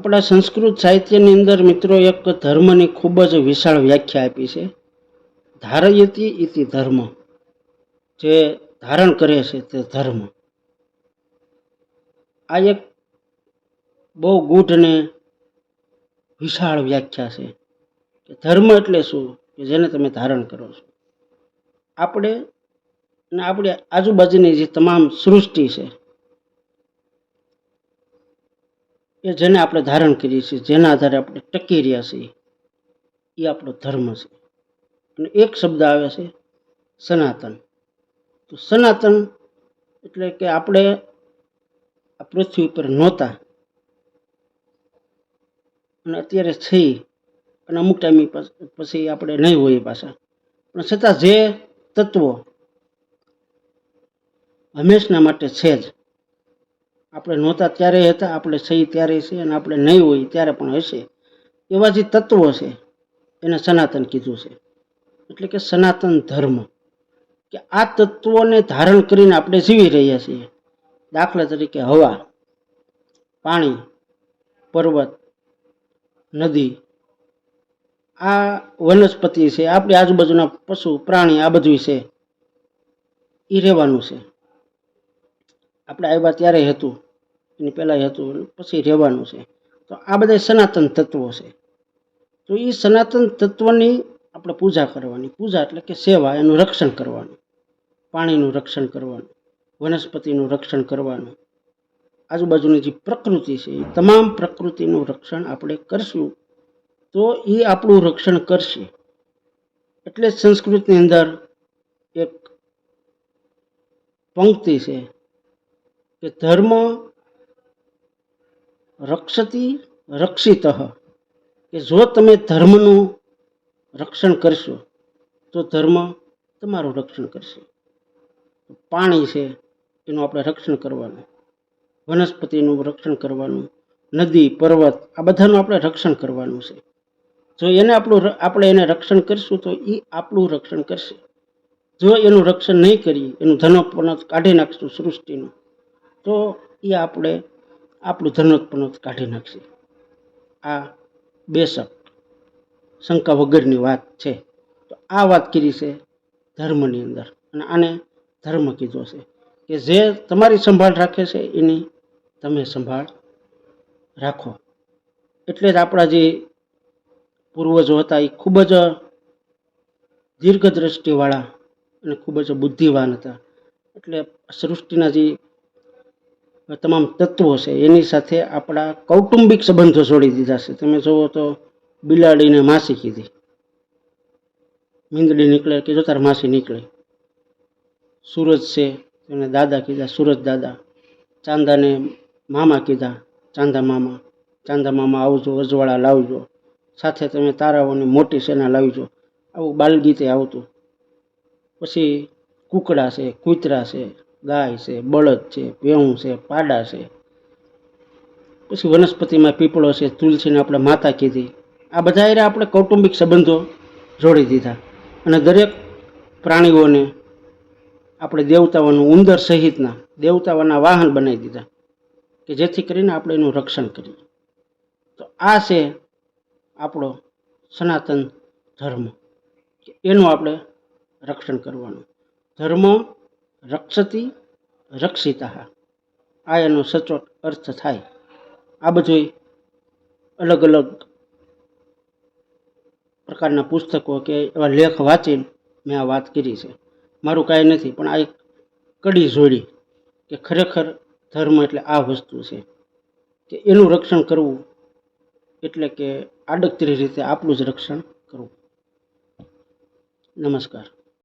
આપણા સંસ્કૃત સાહિત્યની અંદર મિત્રો એક ધર્મની ખૂબ જ વિશાળ વ્યાખ્યા આપી છે. ધારયતિ ઇતિ ધર્મ, જે ધારણ કરે છે તે ધર્મ. આ એક બહુ ગૂઢ અને વિશાળ વ્યાખ્યા છે કે ધર્મ એટલે શું, કે જેને તમે ધારણ કરો છો. આપણે અને આપણી આજુબાજુની જે તમામ સૃષ્ટિ છે એ જેને આપણે ધારણ કરીએ છીએ, જેના આધારે આપણે ટકી રહ્યા છીએ, એ આપણો ધર્મ છે. અને એક શબ્દ આવે છે સનાતન. તો સનાતન એટલે કે આપણે આ પૃથ્વી ઉપર નહોતા અને અત્યારે છીએ, અને અમુક ટાઈમ પછી આપણે નહીં હોઈએ પાછા, પણ છતાં જે તત્વો હંમેશના માટે છે જ, આપણે નહોતા ત્યારે હતા, આપણે સહી ત્યારે છે, અને આપણે નહીં હોય ત્યારે પણ હશે, એવા જે તત્વો છે એને સનાતન કીધું છે. એટલે કે સનાતન ધર્મ, કે આ તત્વોને ધારણ કરીને આપણે જીવી રહ્યા છીએ. દાખલા તરીકે હવા, પાણી, પર્વત, નદી, આ વનસ્પતિ છે, આપણી આજુબાજુના પશુ પ્રાણી, આ બધું છે એ રહેવાનું છે. આપણે આવ્યા ત્યારે હતું, એની પહેલાં હતું, પછી રહેવાનું છે. તો આ બધા સનાતન તત્વો છે. તો એ સનાતન તત્વની આપણે પૂજા કરવાની. પૂજા એટલે કે સેવા, એનું રક્ષણ કરવાનું, પાણીનું રક્ષણ કરવાનું, વનસ્પતિનું રક્ષણ કરવાનું, આજુબાજુની જે પ્રકૃતિ છે એ તમામ પ્રકૃતિનું રક્ષણ આપણે કરશું તો એ આપણું રક્ષણ કરશે. એટલે જ સંસ્કૃતની અંદર એક પંક્તિ છે કે ધર્મ રક્ષતી રક્ષિત, કે જો તમે ધર્મનું રક્ષણ કરશો તો ધર્મ તમારું રક્ષણ કરશે. પાણી છે એનું આપણે રક્ષણ કરવાનું, વનસ્પતિનું રક્ષણ કરવાનું, નદી, પર્વત, આ બધાનું આપણે રક્ષણ કરવાનું છે. જો એને આપણે એને રક્ષણ કરશું તો એ આપણું રક્ષણ કરશે. જો એનું રક્ષણ નહીં કરીએ, એનું ધનોત્પન્ન કાઢી નાખશું સૃષ્ટિનું, તો એ આપણે આપણું ધનોત્પન્ન કાઢી નાખશે. આ બેશક શંકા વગરની વાત છે. તો આ વાત કરી છે ધર્મની અંદર, અને આને ધર્મ કીધો છે કે જે તમારી સંભાળ રાખે છે એની તમે સંભાળ રાખો. એટલે જ આપણા જે પૂર્વજો હતા એ ખૂબ જ દીર્ઘદ્રષ્ટિવાળા અને ખૂબ જ બુદ્ધિવાન હતા. એટલે સૃષ્ટિના જે તમામ તત્વો છે એની સાથે આપણા કૌટુંબિક સંબંધો જોડી દીધા છે. તમે જુઓ તો બિલાડીને માસી કીધી, મીંદડી નીકળે કે જો તાર માસી નીકળે. સૂરજ છે એને દાદા કીધા, સૂરજ દાદા. ચાંદાને મામા કીધા, ચાંદા મામા. ચાંદા મામા આવજો, અજવાળા લાવજો, સાથે તમે તારાઓની મોટી સેના લાવજો. આવું બાલગીતે આવતું. પછી કૂકડા છે, કૂતરા છે, ગાય છે, બળદ છે, ભેહું છે, પાડા છે. પછી વનસ્પતિમાં પીપળો છે, તુલસીને આપણે માતા કીધી. આ બધા આપણે કૌટુંબિક સંબંધો જોડી દીધા. અને દરેક પ્રાણીઓને આપણે દેવતાઓનું, ઉંદર સહિતના દેવતાઓના વાહન બનાવી દીધા કે જેથી કરીને આપણે એનું રક્ષણ કરીએ. તો આ છે આપણો સનાતન ધર્મ, કે એનું આપણે રક્ષણ કરવાનું. ધર્મ રક્ષતી રક્ષિતા, આ એનો સચોટ અર્થ થાય. આ બધું અલગ અલગ પ્રકારના પુસ્તકો કે એવા લેખ વાંચીને મેં આ વાત કરી છે. મારું કાંઈ નથી, પણ આ એક કડી જોડી કે ખરેખર ધર્મ એટલે આ વસ્તુ છે, કે એનું રક્ષણ કરવું એટલે કે આડકતરી રીતે આપણું જ રક્ષણ કરવું. નમસ્કાર.